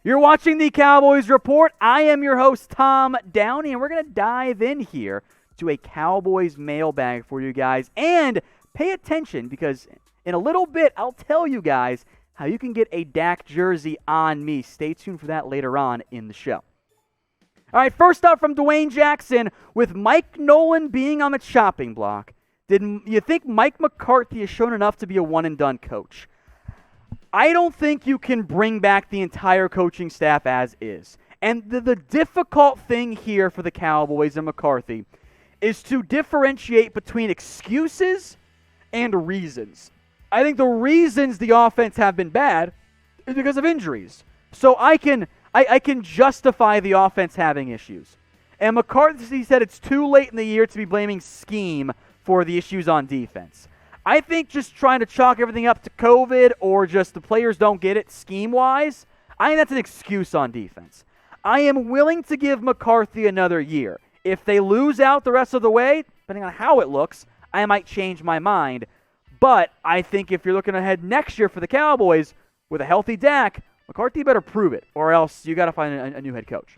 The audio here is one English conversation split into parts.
You're watching the Cowboys Report. I am your host, Tom Downey, and we're going to dive in here to a Cowboys mailbag for you guys. And pay attention, because in a little bit, I'll tell you guys how you can get a Dak jersey on me. Stay tuned for that later on in the show. All right, first up from Dwayne Jackson, with Mike Nolan being on the chopping block, did you think Mike McCarthy has shown enough to be a one-and-done coach? I don't think you can bring back the entire coaching staff as is. And the difficult thing here for the Cowboys and McCarthy is to differentiate between excuses and reasons. I think the reasons the offense have been bad is because of injuries. So I can justify the offense having issues. And McCarthy said it's too late in the year to be blaming scheme for the issues on defense. I think just trying to chalk everything up to COVID or just the players don't get it scheme-wise, I think that's an excuse on defense. I am willing to give McCarthy another year. If they lose out the rest of the way, depending on how it looks, I might change my mind. But I think if you're looking ahead next year for the Cowboys with a healthy Dak, McCarthy better prove it, or else you got to find a new head coach.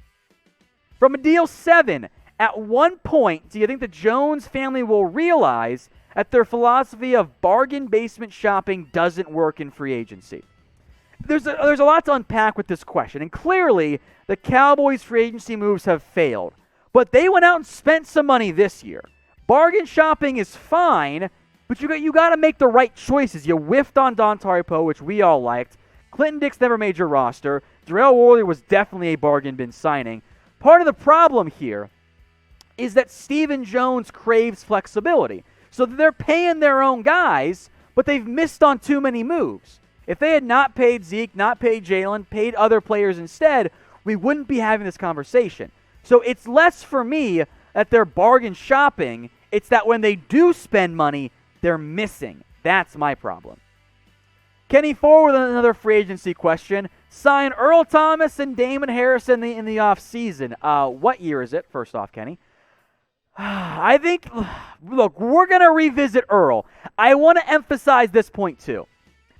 From a deal 7, at one point, do you think the Jones family will realize that their philosophy of bargain basement shopping doesn't work in free agency? There's a lot to unpack with this question, and clearly the Cowboys' free agency moves have failed. But they went out and spent some money this year. Bargain shopping is fine, but you got to make the right choices. You whiffed on Dontari Poe, which we all liked. Clinton Dix never made your roster. Darrell Worley was definitely a bargain bin signing. Part of the problem here is that Stephen Jones craves flexibility. So they're paying their own guys, but they've missed on too many moves. If they had not paid Zeke, not paid Jalen, paid other players instead, we wouldn't be having this conversation. So it's less for me that they're bargain shopping. It's that when they do spend money, they're missing. That's my problem. Kenny Ford with another free agency question. Sign Earl Thomas and Damon Harrison in the offseason. What year is it? First off, Kenny. I think, look, we're going to revisit Earl. I want to emphasize this point too.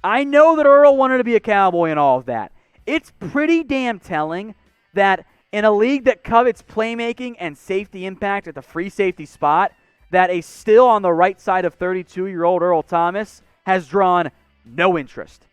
I know that Earl wanted to be a Cowboy and all of that. It's pretty damn telling that in a league that covets playmaking and safety impact at the free safety spot, that a still on the right side of 32-year-old Earl Thomas has drawn no interest.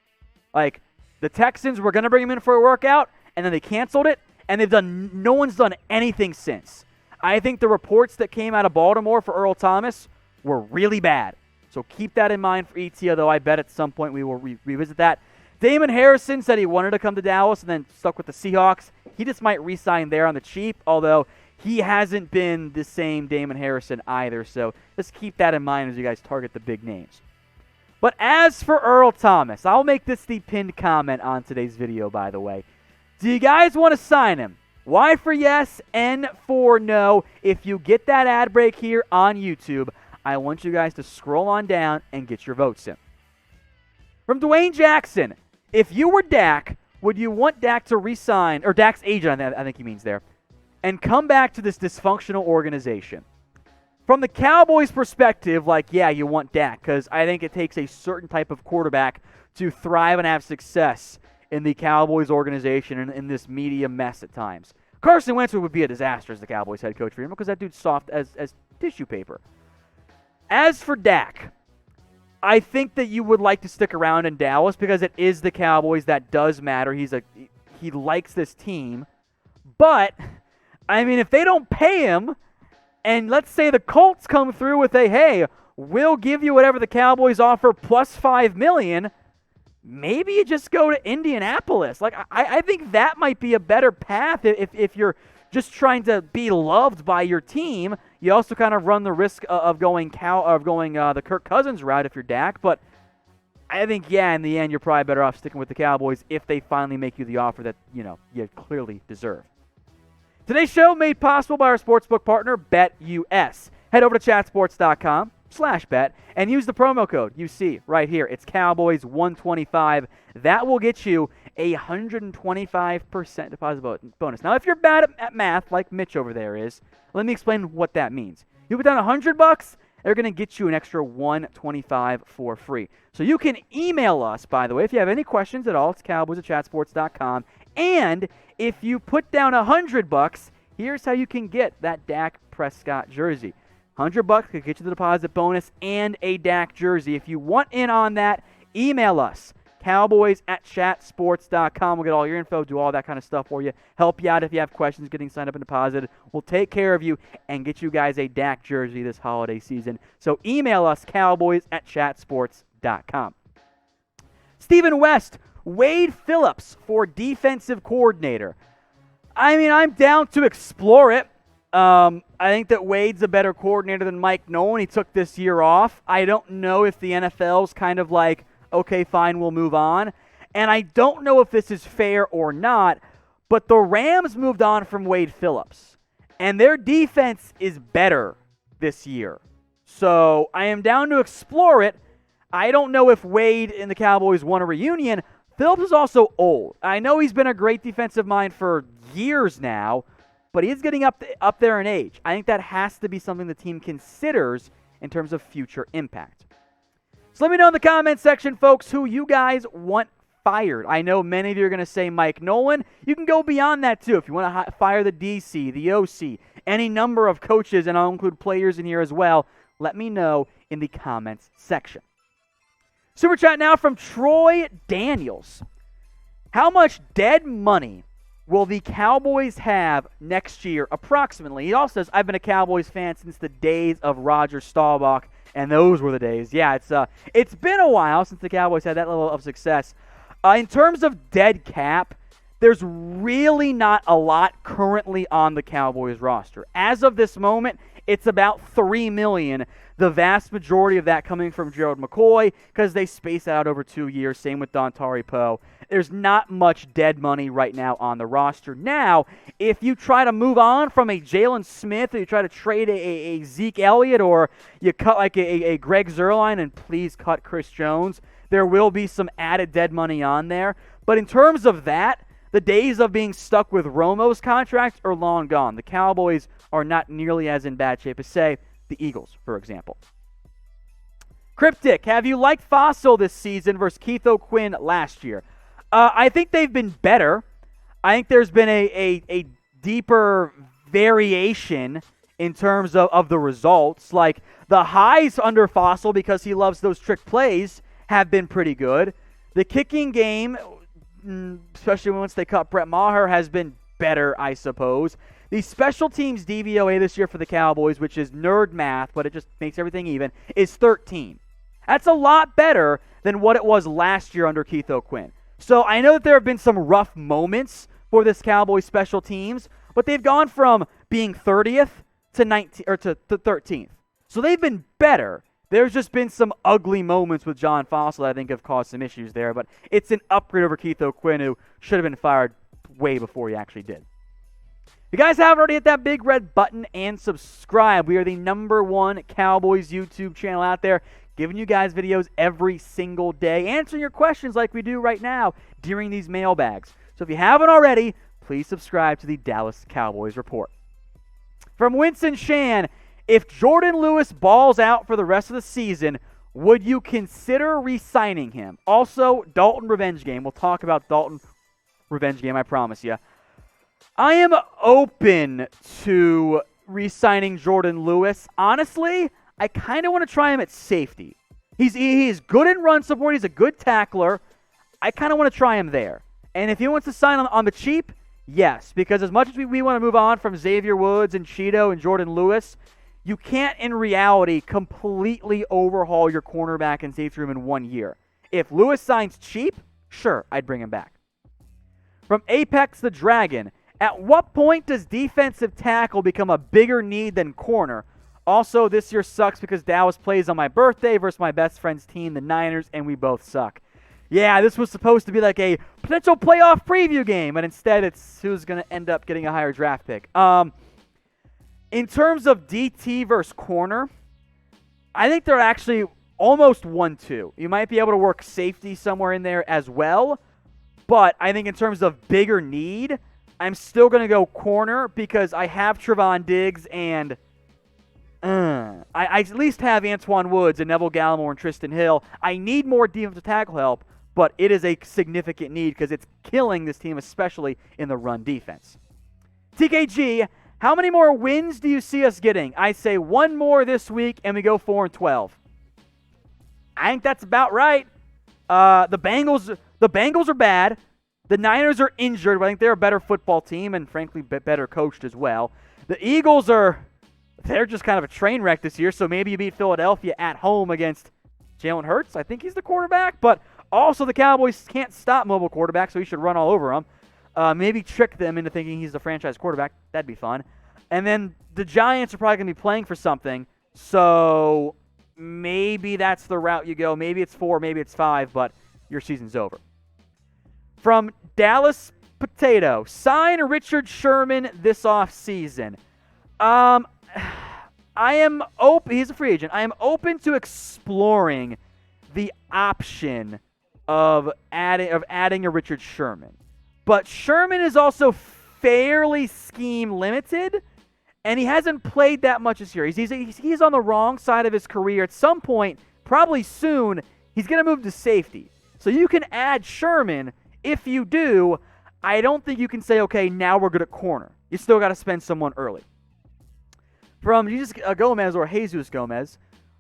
Like, the Texans were going to bring him in for a workout, and then they canceled it, and no one's done anything since. I think the reports that came out of Baltimore for Earl Thomas were really bad. So keep that in mind for ET, although I bet at some point we will revisit that. Damon Harrison said he wanted to come to Dallas and then stuck with the Seahawks. He just might re-sign there on the cheap, although he hasn't been the same Damon Harrison either. So just keep that in mind as you guys target the big names. But as for Earl Thomas, I'll make this the pinned comment on today's video, by the way. Do you guys want to sign him? Y for yes, N for no. If you get that ad break here on YouTube, I want you guys to scroll on down and get your votes in. From Dwayne Jackson, if you were Dak, would you want Dak to resign, or Dak's agent, I think he means there, and come back to this dysfunctional organization? From the Cowboys' perspective, yeah, you want Dak, because I think it takes a certain type of quarterback to thrive and have success in the Cowboys organization and in this media mess at times. Carson Wentz would be a disaster as the Cowboys head coach for him because that dude's soft as tissue paper. As for Dak, I think that you would like to stick around in Dallas because it is the Cowboys. That does matter. He likes this team. But, I mean, if they don't pay him, and let's say the Colts come through with hey, we'll give you whatever the Cowboys offer plus $5 million, maybe you just go to Indianapolis. I think that might be a better path if you're just trying to be loved by your team. You also kind of run the risk of going the Kirk Cousins route if you're Dak. But I think, in the end, you're probably better off sticking with the Cowboys if they finally make you the offer that, you clearly deserve. Today's show made possible by our sportsbook partner, BetUS. Head over to chatsports.com/bet and use the promo code you see right here. It's Cowboys125. That will get you a 125% deposit bonus. Now, if you're bad at math, like Mitch over there is, let me explain what that means. You put down $100, they're going to get you an extra $125 for free. So you can email us, by the way, if you have any questions at all. It's Cowboys@chatsports.com. And if you put down $100, here's how you can get that Dak Prescott jersey. $100 could get you the deposit bonus and a Dak jersey. If you want in on that, email us, cowboys@chatsports.com. We'll get all your info, do all that kind of stuff for you, help you out if you have questions getting signed up and deposited. We'll take care of you and get you guys a Dak jersey this holiday season. So email us, cowboys@chatsports.com. Stephen West, Wade Phillips for defensive coordinator. I mean, I'm down to explore it. I think that Wade's a better coordinator than Mike Nolan. He took this year off. I don't know if the NFL's kind of like, okay, fine, we'll move on. And I don't know if this is fair or not, but the Rams moved on from Wade Phillips, and their defense is better this year. So I am down to explore it. I don't know if Wade and the Cowboys want a reunion. Phillips is also old. I know he's been a great defensive mind for years now, but he's getting up there in age. I think that has to be something the team considers in terms of future impact. So let me know in the comments section, folks, who you guys want fired. I know many of you are going to say Mike Nolan. You can go beyond that, too. If you want to fire the DC, the OC, any number of coaches, and I'll include players in here as well, let me know in the comments section. Super chat now from Troy Daniels. How much dead money will the Cowboys have next year, approximately? He also says, I've been a Cowboys fan since the days of Roger Staubach, and those were the days. Yeah, it's been a while since the Cowboys had that level of success. In terms of dead cap, there's really not a lot currently on the Cowboys roster. As of this moment, it's about $3 million. The vast majority of that coming from Gerald McCoy because they space out over 2 years. Same with Dontari Poe. There's not much dead money right now on the roster. Now, if you try to move on from a Jalen Smith or you try to trade a Zeke Elliott or you cut like a Greg Zuerlein and please cut Chris Jones, there will be some added dead money on there. But in terms of that, the days of being stuck with Romo's contract are long gone. The Cowboys are not nearly as in bad shape as, say, the Eagles, for example. Cryptic, have you liked Fossil this season versus Keith O'Quinn last year? I think they've been better. I think there's been a deeper variation in terms of the results. Like the highs under Fossil, because he loves those trick plays, have been pretty good. The kicking game, especially once they cut Brett Maher, has been better, I suppose. The special teams DVOA this year for the Cowboys, which is nerd math, but it just makes everything even, is 13. That's a lot better than what it was last year under Keith O'Quinn. So I know that there have been some rough moments for this Cowboys special teams, but they've gone from being 30th to 19 or to 13th. So they've been better. There's just been some ugly moments with John Fossil that I think have caused some issues there, but it's an upgrade over Keith O'Quinn, who should have been fired way before he actually did. If you guys haven't already hit that big red button and subscribe. We are the #1 Cowboys YouTube channel out there, giving you guys videos every single day, answering your questions like we do right now during these mailbags. So if you haven't already, please subscribe to the Dallas Cowboys Report. From Winston Shan, if Jourdan Lewis balls out for the rest of the season, would you consider re-signing him? Also, Dalton revenge game. We'll talk about Dalton revenge game, I promise you. I am open to re-signing Jourdan Lewis. Honestly, I kind of want to try him at safety. He's good in run support. He's a good tackler. I kind of want to try him there. And if he wants to sign on the cheap, yes. Because as much as we want to move on from Xavier Woods and Cheeto and Jourdan Lewis, you can't in reality completely overhaul your cornerback and safety room in 1 year. If Lewis signs cheap, sure, I'd bring him back. From Apex the Dragon, at what point does defensive tackle become a bigger need than corner? Also, this year sucks because Dallas plays on my birthday versus my best friend's team, the Niners, and we both suck. Yeah, this was supposed to be like a potential playoff preview game, and instead it's who's going to end up getting a higher draft pick. In terms of DT versus corner, I think they're actually almost 1-2. You might be able to work safety somewhere in there as well, but I think in terms of bigger need, I'm still going to go corner because I have Trevon Diggs and I at least have Antoine Woods and Neville Gallimore and Tristan Hill. I need more defensive tackle help, but it is a significant need because it's killing this team, especially in the run defense. TKG, how many more wins do you see us getting? I say one more this week, and we go 4-12. I think that's about right. The Bengals are bad. The Niners are injured, but I think they're a better football team and, frankly, better coached as well. The Eagles they're just kind of a train wreck this year, so maybe you beat Philadelphia at home against Jalen Hurts. I think he's the quarterback, but also the Cowboys can't stop mobile quarterbacks, so he should run all over them. Maybe trick them into thinking he's the franchise quarterback. That'd be fun. And then the Giants are probably going to be playing for something, so maybe that's the route you go. Maybe it's 4, maybe it's 5, but your season's over. From Dallas Potato, sign Richard Sherman this offseason. I am open. He's a free agent. I am open to exploring the option of adding a Richard Sherman. But Sherman is also fairly scheme limited, and he hasn't played that much this year. He's on the wrong side of his career. At some point, probably soon, he's going to move to safety. So you can add Sherman. If you do, I don't think you can say, okay, now we're good at corner. You still got to spend someone early. From Jesus Gomez or Jesus Gomez,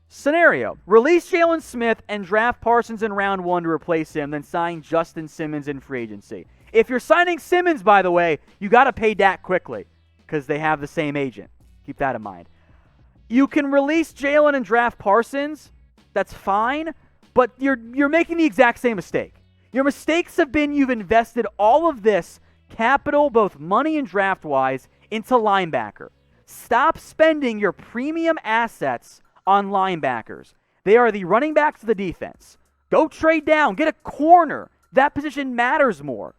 scenario: release Jalen Smith and draft Parsons in round 1 to replace him, then sign Justin Simmons in free agency. If you're signing Simmons, by the way, you got to pay Dak quickly because they have the same agent. Keep that in mind. You can release Jalen and draft Parsons. That's fine, but you're making the exact same mistake. Your mistakes have been you've invested all of this capital, both money and draft-wise, into linebacker. Stop spending your premium assets on linebackers. They are the running backs of the defense. Go trade down. Get a corner. That position matters more.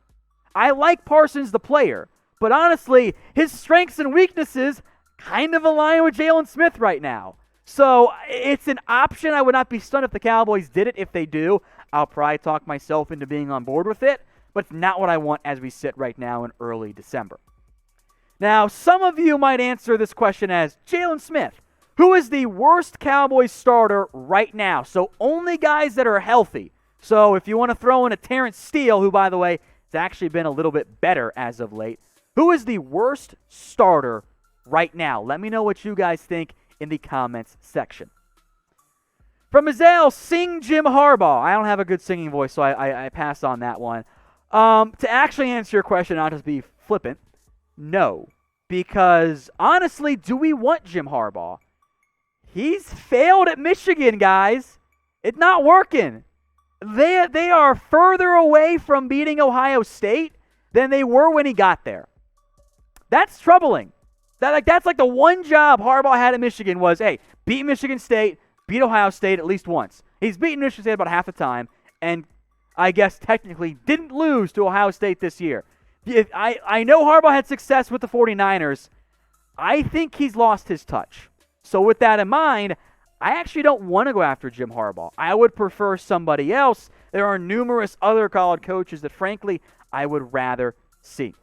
I like Parsons, the player, but honestly, his strengths and weaknesses kind of align with Jalen Smith right now. So it's an option. I would not be stunned if the Cowboys did it. If they do, I'll probably talk myself into being on board with it, but it's not what I want as we sit right now in early December. Now, some of you might answer this question as Jalen Smith. Who is the worst Cowboys starter right now? So only guys that are healthy. So if you want to throw in a Terrence Steele, who, by the way, has actually been a little bit better as of late, who is the worst starter right now? Let me know what you guys think in the comments section. From Azale, sing Jim Harbaugh. I don't have a good singing voice, so I pass on that one. To actually answer your question, I'll just be flippant. No, because honestly, do we want Jim Harbaugh? He's failed at Michigan, guys. It's not working. They are further away from beating Ohio State than they were when he got there. That's troubling. That's like the one job Harbaugh had at Michigan was, hey, beat Michigan State, beat Ohio State at least once. He's beaten Michigan State about half the time, and I guess technically didn't lose to Ohio State this year. I know Harbaugh had success with the 49ers. I think he's lost his touch. So with that in mind, I actually don't want to go after Jim Harbaugh. I would prefer somebody else. There are numerous other college coaches that, frankly, I would rather see.